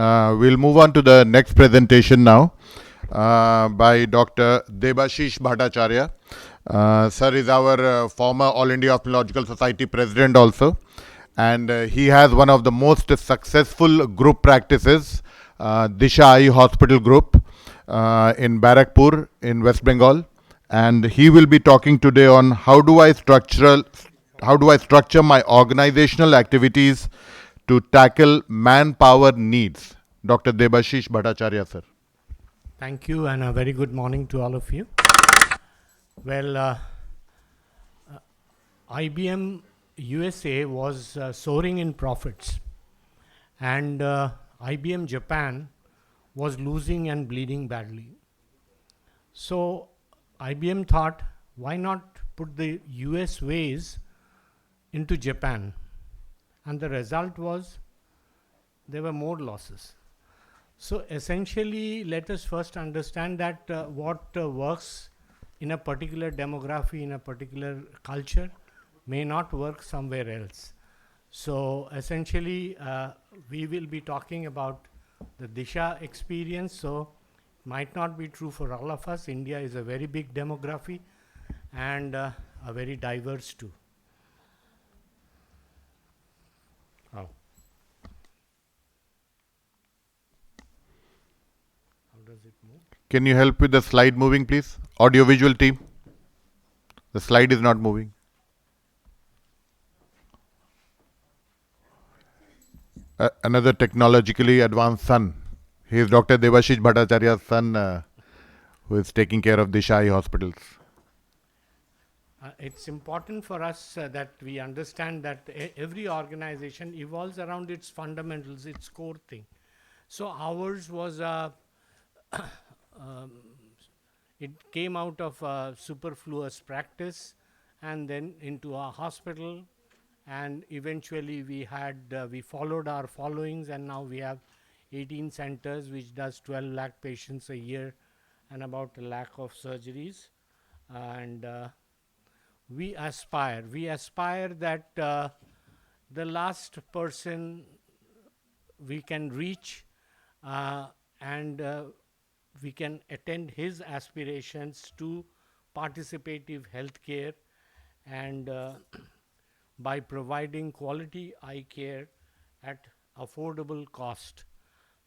We'll move on to the next presentation now by Dr. Debasish Bhattacharya. Sir is our former All India Ophthalmological Society president also, and he has one of the most successful group practices, Disha Eye Hospital Group in Barakpur in West Bengal, and he will be talking today on how do I structure my organizational activities to tackle manpower needs. Dr. Debashish Bhattacharya, sir. Thank you, and a very good morning to all of you. Well, IBM USA was soaring in profits, and IBM Japan was losing and bleeding badly. So IBM thought, why not put the US ways into Japan? And the result was there were more losses. So essentially, let us first understand that what works in a particular demography, in a particular culture, may not work somewhere else. So essentially, we will be talking about the Disha experience. So might not be true for all of us. India is a very big demography and a very diverse too. Oh. How does it move? Can you help with the slide moving, please? Audio visual team. The slide is not moving. Another technologically advanced son. He is Dr. Debashish Bhattacharya's son, who is taking care of Disha Eye hospitals. It's important for us that we understand that every organization evolves around its fundamentals, its core thing. So ours was it came out of a superfluous practice and then into a hospital, and eventually we followed our followings, and now we have 18 centers which does 12 lakh patients a year and about a lakh of surgeries. And we aspire that the last person we can reach and we can attend his aspirations to participative healthcare, and by providing quality eye care at affordable cost.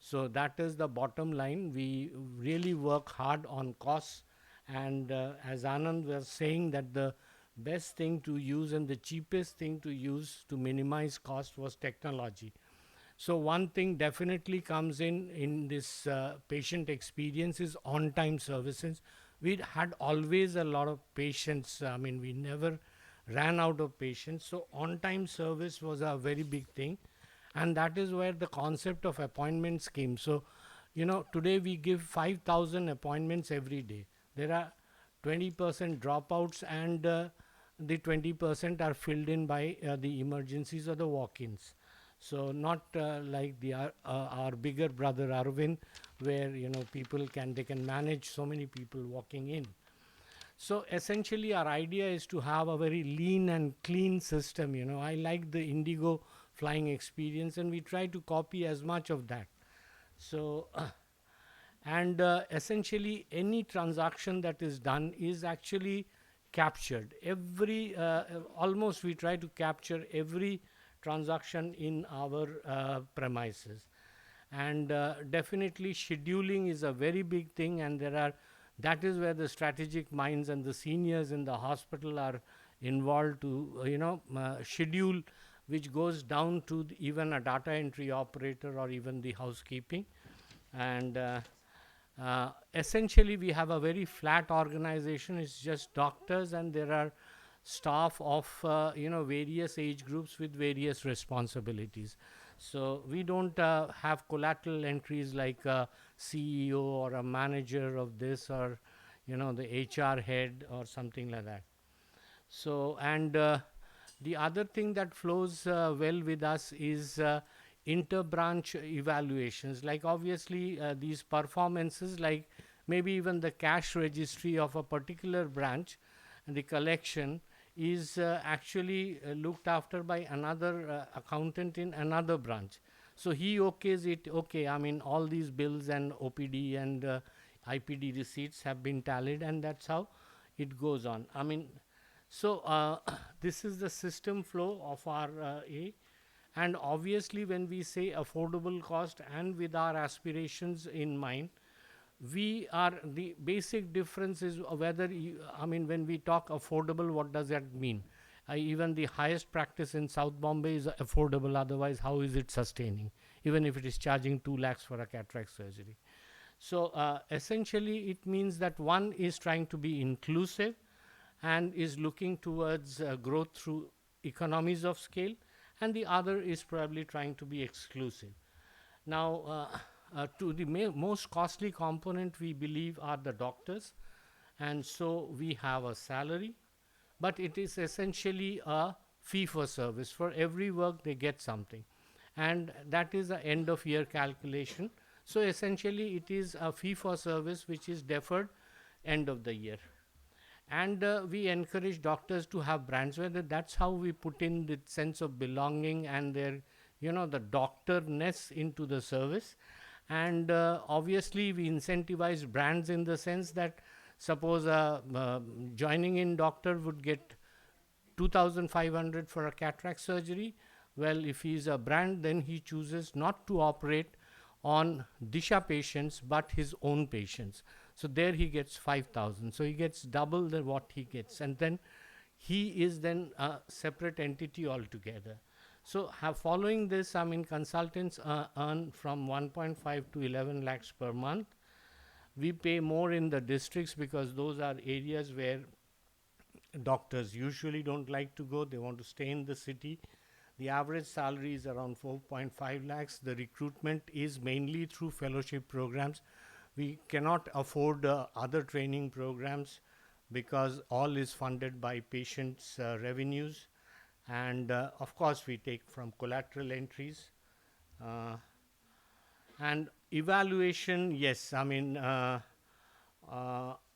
So that is the bottom line. We really work hard on costs, and as Anand was saying, that the best thing to use and the cheapest thing to use to minimize cost was technology. So one thing definitely comes in this patient experience is on-time services. We had always a lot of patients. I mean, we never ran out of patients. So on-time service was a very big thing. And that is where the concept of appointments came. So, today we give 5,000 appointments every day. There are 20% dropouts, and the 20% are filled in by the emergencies or the walk-ins. So not like our bigger brother Arvind, where people can manage so many people walking in. So essentially, our idea is to have a very lean and clean system. I like the Indigo flying experience, and we try to copy as much of that. So and essentially, any transaction that is done is actually captured. Almost we try to capture every transaction in our premises. And definitely scheduling is a very big thing, and that is where the strategic minds and the seniors in the hospital are involved to schedule, which goes down to even a data entry operator or even the housekeeping. And essentially we have a very flat organization. It's just doctors, and there are staff of various age groups with various responsibilities. So we don't have collateral entries like a CEO or a manager of this, or the HR head or something like that. So, and the other thing that flows well with us is inter-branch evaluations. Like obviously these performances, like maybe even the cash registry of a particular branch, and the collection is actually looked after by another accountant in another branch. So he okays it. Okay, I mean, all these bills and OPD and IPD receipts have been tallied, and that's how it goes on. I mean, so this is the system flow of our A. And obviously, when we say affordable cost and with our aspirations in mind, we are the basic difference is whether you, I mean, when we talk affordable, what does that mean? Even the highest practice in South Bombay is affordable, otherwise how is it sustaining, even if it is charging 2 lakhs for a cataract surgery? So essentially it means that one is trying to be inclusive and is looking towards growth through economies of scale, and the other is probably trying to be exclusive. Now, to the most costly component, we believe, are the doctors. And so we have a salary, but it is essentially a fee for service. For every work, they get something. And that is a end of year calculation. So essentially, it is a fee for service which is deferred end of the year. And we encourage doctors to have brands, whether that's how we put in the sense of belonging and their, the doctorness into the service. And obviously we incentivize brands in the sense that suppose a joining in doctor would get 2500 for a cataract surgery. Well, if he is a brand, then he chooses not to operate on Disha patients but his own patients. So there he gets 5000. So he gets double the what he gets, and then he is then a separate entity altogether. So following this, I mean, consultants earn from 1.5 to 11 lakhs per month. We pay more in the districts because those are areas where doctors usually don't like to go. They want to stay in the city. The average salary is around 4.5 lakhs. The recruitment is mainly through fellowship programs. We cannot afford other training programs because all is funded by patients' revenues. And of course, we take from collateral entries. And evaluation, yes, I mean,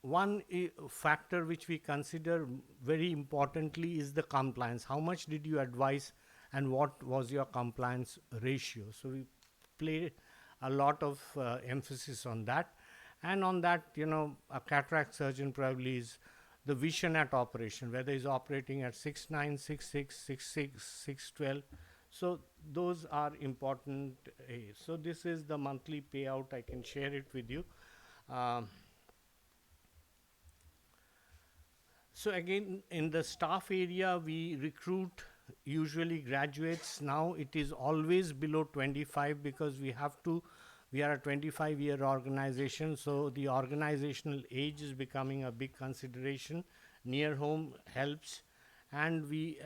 one factor which we consider very importantly is the compliance. How much did you advise and what was your compliance ratio? So we play a lot of emphasis on that. And on that, a cataract surgeon probably is the vision at operation, whether he's operating at 6.9, 6.6, 6.6, 6.12. So those are important. So this is the monthly payout. I can share it with you. So again, in the staff area, we recruit usually graduates. Now it is always below 25 because we are a 25-year organization. So the organizational age is becoming a big consideration. Near home helps. And we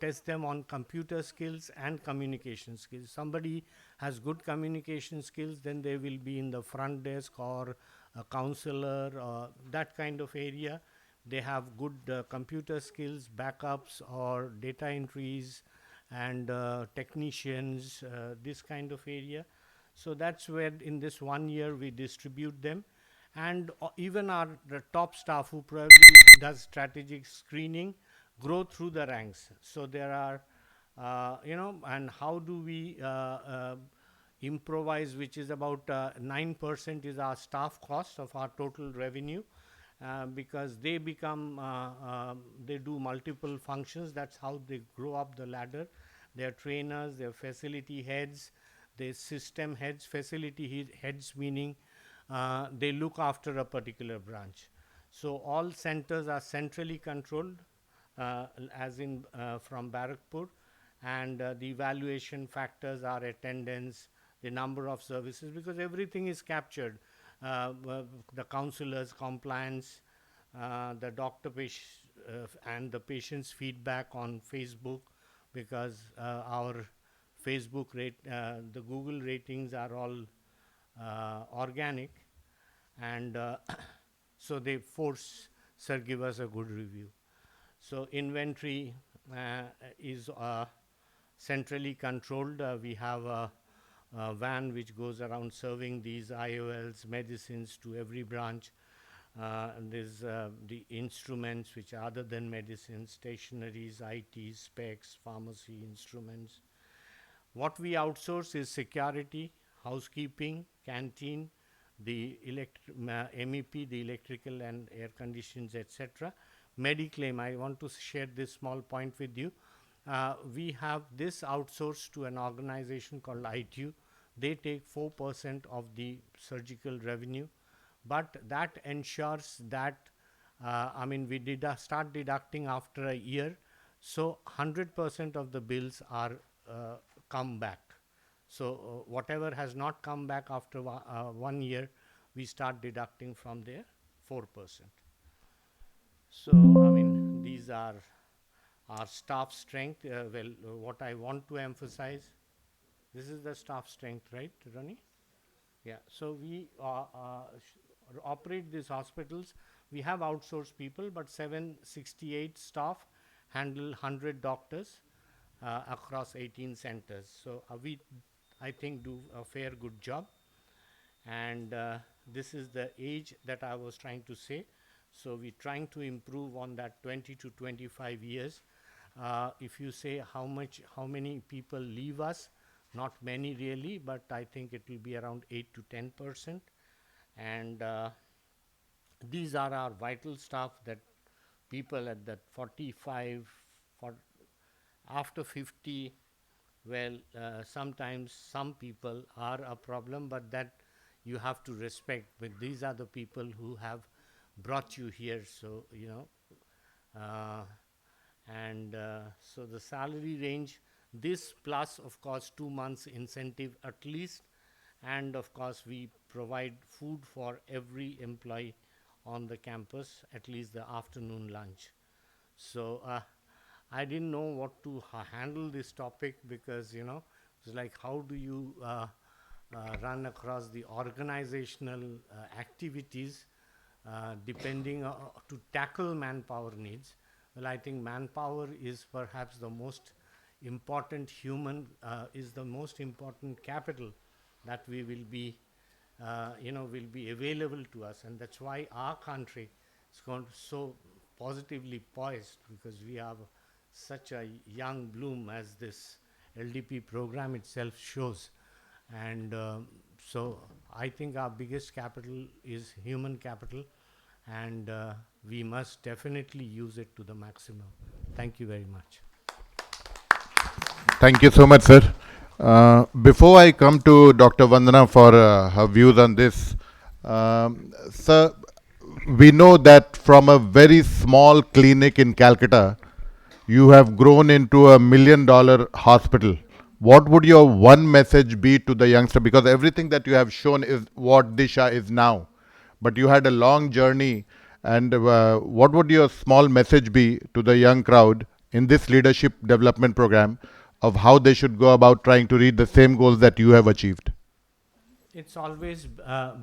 test them on computer skills and communication skills. Somebody has good communication skills, then they will be in the front desk or a counselor, that kind of area. They have good computer skills, backups or data entries and technicians, this kind of area. So that's where in this 1 year we distribute them. And even the top staff who probably does strategic screening grow through the ranks. So there are, and how do we improvise, which is about 9% is our staff cost of our total revenue, because they become, they do multiple functions. That's how they grow up the ladder. They're trainers, they're facility heads, they're system heads. Facility heads meaning they look after a particular branch. So all centers are centrally controlled, as in from Barrackpur, and the evaluation factors are attendance, the number of services, because everything is captured. The counselors, compliance, the doctor and the patient's feedback on Facebook, because our Facebook the Google ratings are all organic, and so they give us a good review. So inventory is centrally controlled. We have a van which goes around serving these IOLs, medicines to every branch. There's the instruments which are other than medicines, stationaries, IT, specs, pharmacy instruments. What we outsource is security, housekeeping, canteen, the MEP, the electrical and air conditions, etc. Mediclaim, I want to share this small point with you. We have this outsourced to an organization called ITU. They take 4% of the surgical revenue, but that ensures that, we start deducting after a year, so 100% of the bills are come back. So whatever has not come back after 1 year, we start deducting from there 4%. So these are our staff strength. What I want to emphasize, this is the staff strength, right, Ronnie? Yeah. So we operate these hospitals. We have outsourced people, but 768 staff handle 100 doctors across 18 centers. So we, I think, do a fair good job. And this is the age that I was trying to say. So we're trying to improve on that 20 to 25 years. If you say how many people leave us, not many really, but I think it will be around 8 to 10%. And these are our vital staff, that people at that 45, after 50, sometimes some people are a problem, but that you have to respect. But these are the people who have brought you here, so so the salary range, this plus of course 2 months incentive at least, and of course we provide food for every employee on the campus, at least the afternoon lunch. So I didn't know what to handle this topic, because it's like, how do you run across the organizational activities depending to tackle manpower needs. Well, I think manpower is perhaps the most important is the most important capital that we will be will be available to us, and that's why our country is so positively poised, because we have such a young bloom, as this LDP program itself shows. And so I think our biggest capital is human capital, and we must definitely use it to the maximum. Thank you very much. Thank you so much, sir. Before I come to Dr. Vandana for her views on this, sir, we know that from a very small clinic in Calcutta, you have grown into $1 million hospital. What would your one message be to the youngster? Because everything that you have shown is what Disha is now. But you had a long journey. And what would your small message be to the young crowd in this leadership development program of how they should go about trying to reach the same goals that you have achieved? It's always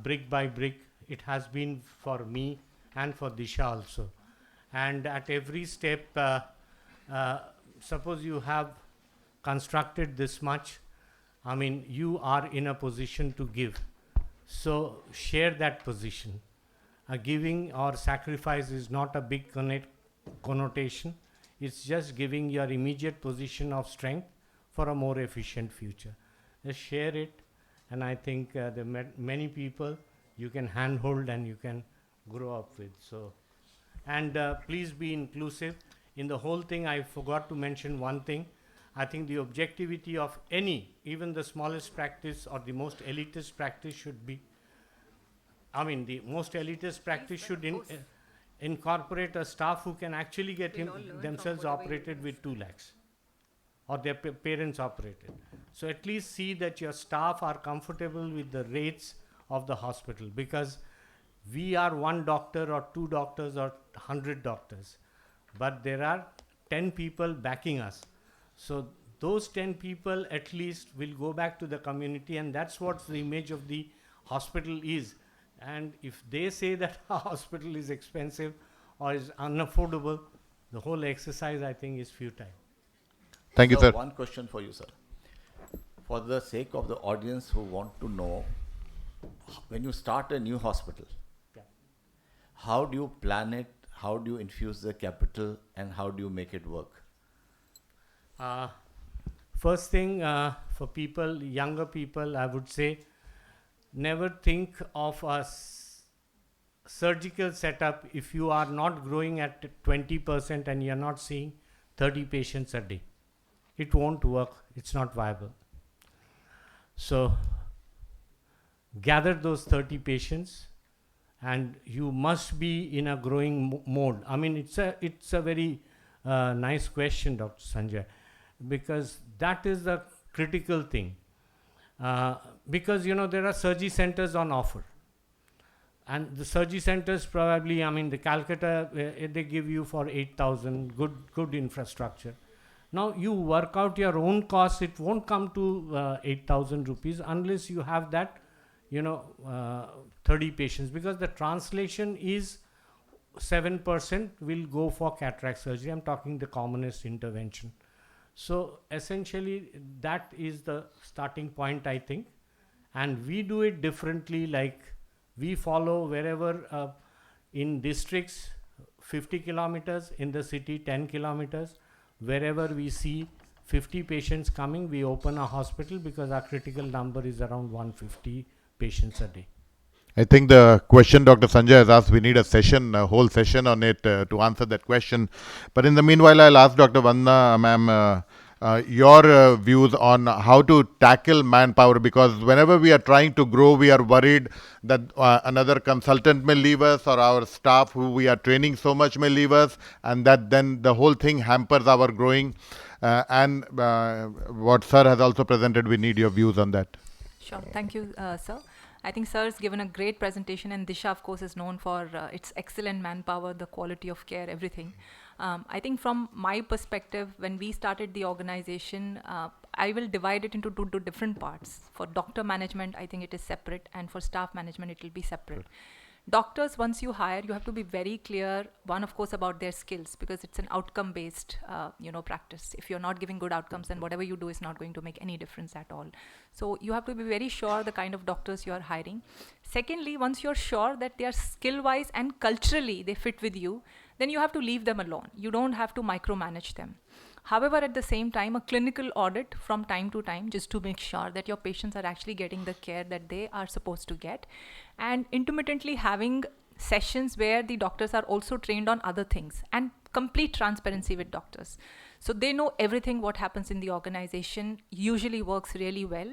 brick by brick. It has been for me and for Disha also. And at every step, suppose you have constructed this much, you are in a position to give. So share that position. Giving or sacrifice is not a big connotation. It's just giving your immediate position of strength for a more efficient future. Just share it, and I think there are many people you can handhold and you can grow up with. So, and please be inclusive. In the whole thing, I forgot to mention one thing. I think the objectivity of even the smallest practice or the most elitist practice should be, the most elitist practice should incorporate a staff who can actually get themselves operated with 2 lakhs, or their parents operated. So at least see that your staff are comfortable with the rates of the hospital, because we are 1 doctor or 2 doctors or 100 doctors, but there are 10 people backing us. So those 10 people at least will go back to the community, and that's what the image of the hospital is. And if they say that a hospital is expensive or is unaffordable, the whole exercise, I think, is futile. Thank you, So sir. one question for you, sir. For the sake of the audience who want to know, when you start a new hospital, Yeah. how do you plan it? How do you infuse the capital, and how do you make it work? First thing, for people, younger people, I would say, never think of a surgical setup if you are not growing at 20% and you're not seeing 30 patients a day. It won't work. It's not viable. So gather those 30 patients, and you must be in a growing mode. I mean, it's a very nice question, Dr. Sanjay, because that is the critical thing. Because there are surgery centers on offer, and the surgery centers probably, I mean, the Calcutta, they give you for 8,000, good infrastructure. Now you work out your own costs. It won't come to 8,000 rupees unless you have that 30 patients, because the translation is 7% will go for cataract surgery. I'm talking the commonest intervention. So essentially that is the starting point, I think, and we do it differently. Like we follow wherever in districts 50 kilometers, in the city 10 kilometers, wherever we see 50 patients coming, we open a hospital, because our critical number is around 150 patients a day. I think the question Dr. Sanjay has asked, we need a whole session on it to answer that question. But in the meanwhile, I'll ask Dr. Vandana, ma'am, your views on how to tackle manpower, because whenever we are trying to grow, we are worried that another consultant may leave us, or our staff who we are training so much may leave us, and that then the whole thing hampers our growing. And what sir has also presented, we need your views on that. Sure. Thank you, sir. I think sir has given a great presentation, and Disha, of course, is known for its excellent manpower, the quality of care, everything. I think from my perspective, when we started the organization, I will divide it into two different parts. For doctor management, I think it is separate, and for staff management, it will be separate. Doctors, once you hire, you have to be very clear, one, of course, about their skills, because it's an outcome-based, practice. If you're not giving good outcomes, then whatever you do is not going to make any difference at all. So you have to be very sure the kind of doctors you're hiring. Secondly, once you're sure that they are skill-wise and culturally they fit with you, then you have to leave them alone. You don't have to micromanage them. However, at the same time, a clinical audit from time to time, just to make sure that your patients are actually getting the care that they are supposed to get, and intermittently having sessions where the doctors are also trained on other things, and complete transparency with doctors. So they know everything what happens in the organization usually works really well,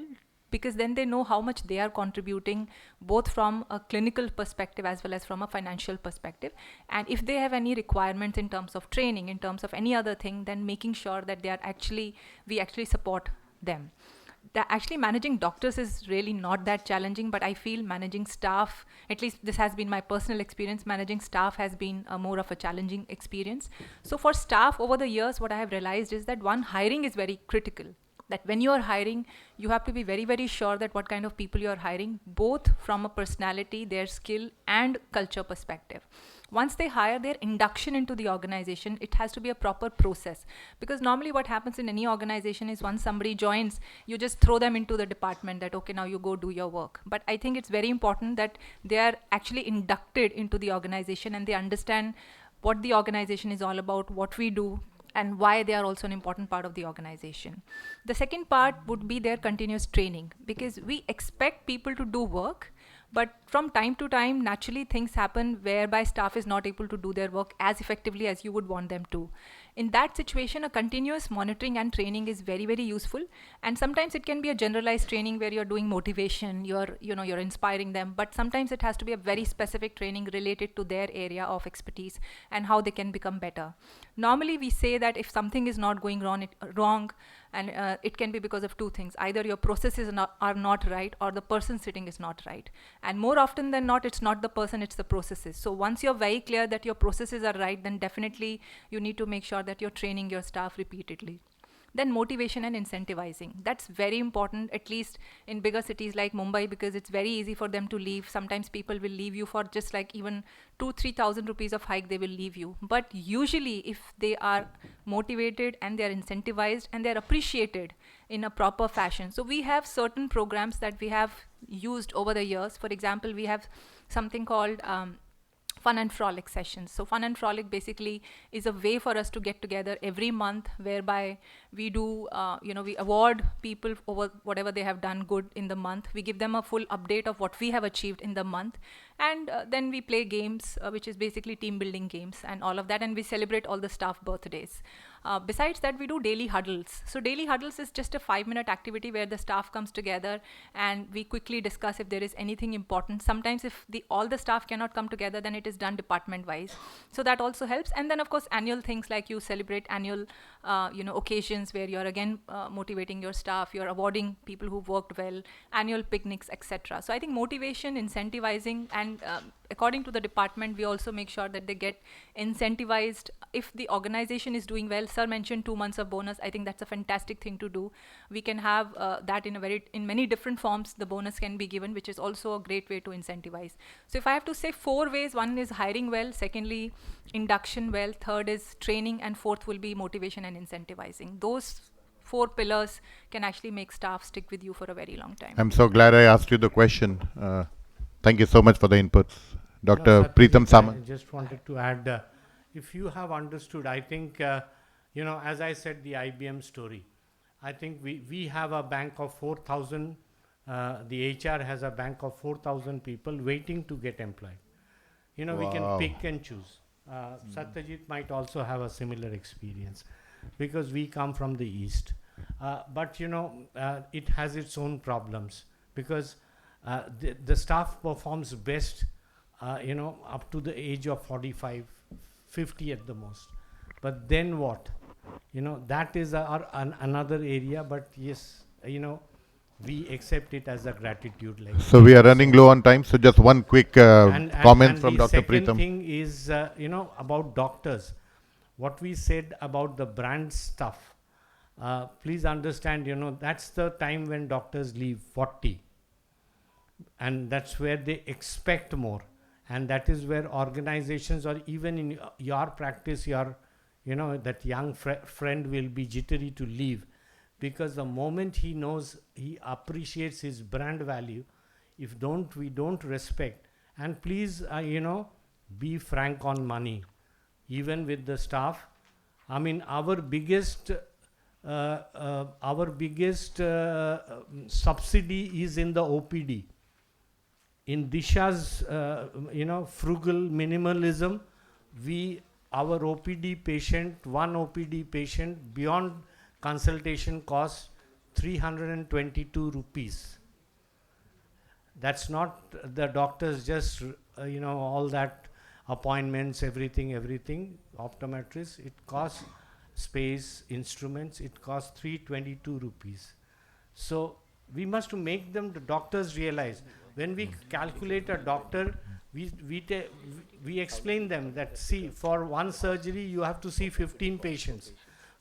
because then they know how much they are contributing, both from a clinical perspective as well as from a financial perspective. And if they have any requirements in terms of training, in terms of any other thing, then making sure that we actually support them. Actually managing doctors is really not that challenging, but I feel managing staff, at least this has been my personal experience, managing staff has been more of a challenging experience. So for staff, over the years, what I have realized is that one, hiring is very critical. That when you are hiring, you have to be very, very sure that what kind of people you are hiring, both from a personality, their skill, and culture perspective. Once they hire, their induction into the organization, it has to be a proper process. Because normally what happens in any organization is once somebody joins, you just throw them into the department that, okay, now you go do your work. But I think it's very important that they are actually inducted into the organization and they understand what the organization is all about, what we do, and why they are also an important part of the organization. The second part would be their continuous training, because we expect people to do work, but from time to time, naturally things happen whereby staff is not able to do their work as effectively as you would want them to. In that situation, a continuous monitoring and training is very, very useful. And sometimes it can be a generalized training where you're doing motivation, you're inspiring them, but sometimes it has to be a very specific training related to their area of expertise and how they can become better. Normally we say that if something is not going wrong, and it can be because of two things. Either your processes are not right, or the person sitting is not right. And more often than not, it's not the person, it's the processes. So once you're very clear that your processes are right, then definitely you need to make sure that you're training your staff repeatedly. Then motivation and incentivizing. That's very important, at least in bigger cities like Mumbai, because it's very easy for them to leave. Sometimes people will leave you for just like even 2,000-3,000 rupees of hike, they will leave you. But usually if they are motivated and they are incentivized and they are appreciated in a proper fashion. So we have certain programs that we have used over the years. For example, we have something called fun and frolic sessions. So fun and frolic basically is a way for us to get together every month, whereby we do, we award people over whatever they have done good in the month. We give them a full update of what we have achieved in the month. And then we play games, which is basically team building games and all of that. And we celebrate all the staff birthdays. Besides that, we do daily huddles. So daily huddles is just a 5-minute activity where the staff comes together and we quickly discuss if there is anything important. Sometimes if all the staff cannot come together, then it is done department wise. So that also helps. And then of course annual things, like you celebrate annual occasions where you're again motivating your staff, you're awarding people who worked well, annual picnics, etc. So I think motivation, incentivizing, and according to the department, we also make sure that they get incentivized if the organization is doing well. Sir mentioned 2 months of bonus. I think that's a fantastic thing to do. We can have that in many different forms. The bonus can be given, which is also a great way to incentivize. So if I have to say 4 ways, one is hiring well, secondly induction well, third is training, and fourth will be motivation and incentivizing. Those 4 pillars can actually make staff stick with you for a very long time. I'm so glad I asked you the question. Thank you so much for the inputs. Dr. Preetham Samant. I just wanted to add, if you have understood, I think, as I said, the IBM story, I think we have a bank of 4,000, the HR has a bank of 4,000 people waiting to get employed. We can Wow. pick and choose. Satyajit might also have a similar experience because we come from the East. But, it has its own problems because the staff performs best up to the age of 45, 50 at the most. But then what? That is another area, but yes, we accept it as a gratitude. So we are running low on time, so just one quick comment from Dr. The Preetham. second thing is, about doctors. What we said about the brand stuff, please understand, that's the time when doctors leave 40. And that's where they expect more. And that is where organizations, or even in your practice, that young friend will be jittery to leave, because the moment he knows, he appreciates his brand value, we don't respect. And please, be frank on money, even with the staff. I mean, our biggest subsidy is in the OPD. In Disha's, frugal minimalism, our OPD patient, one OPD patient beyond consultation costs 322 rupees. That's not the doctors just, all that appointments, everything, optometrists, it costs space, instruments, it costs 322 rupees. So we must make them, the doctors realize. When we calculate a doctor, we explain them that, see, for one surgery you have to see 15 patients.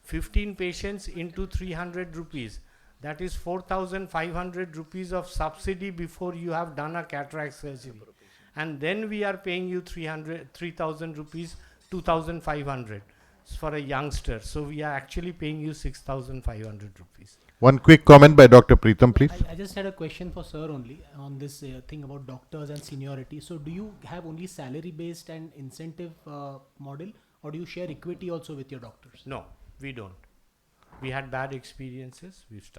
15 patients into 300 rupees. That is 4,500 rupees of subsidy before you have done a cataract surgery. And then we are paying you 3,000 rupees, 2,500 for a youngster. So we are actually paying you 6,500 rupees. One quick comment by Dr. Preetham, please. I just had a question for sir only on this thing about doctors and seniority. So do you have only salary based and incentive model, or do you share equity also with your doctors? No, we don't. We had bad experiences. We've stopped.